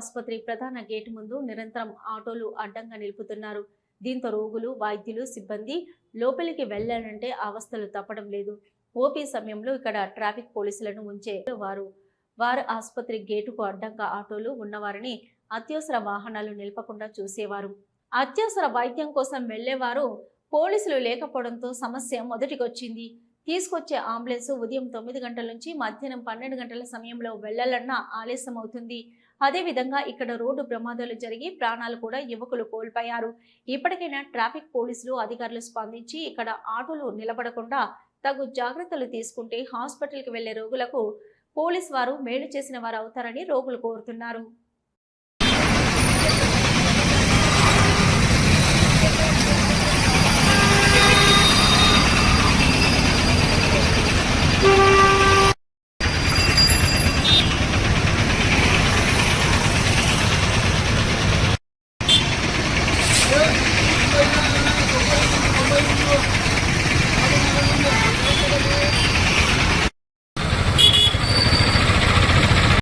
ఆసుపత్రి ప్రధాన గేటు ముందు నిరంతరం ఆటోలు అడ్డంగా నిలుపుతున్నారు. దీంతో రోగులు, వైద్యులు, సిబ్బంది లోపలికి వెళ్లాలంటే అవస్థలు తప్పడం లేదు. ఓపీ సమయంలో ఇక్కడ ట్రాఫిక్ పోలీసులను ఉంచే వారు ఆసుపత్రి గేటుకు అడ్డంగా ఆటోలు ఉన్నవారిని అత్యవసర వాహనాలు నిలపకుండా చూసేవారు. అత్యవసర వైద్యం కోసం వెళ్లేవారు పోలీసులు లేకపోవడంతో సమస్య మొదటికొచ్చింది. తీసుకొచ్చే అంబులెన్స్ ఉదయం 9 గంటల నుంచి మధ్యాహ్నం 12 గంటల సమయంలో వెళ్లాలన్నా ఆలస్యం అవుతుంది. అదేవిధంగా ఇక్కడ రోడ్డు ప్రమాదాలు జరిగి ప్రాణాలు కూడా యువకులు కోల్పోయారు. ఇప్పటికైనా ట్రాఫిక్ పోలీసులు అధికారులు స్పందించి ఇక్కడ ఆటోలు నిలబడకుండా తగు జాగ్రత్తలు తీసుకుంటే హాస్పిటల్కి వెళ్లే రోగులకు పోలీసు వారు మేలు చేసిన వారు అవుతారని రోగులు కోరుతున్నారు.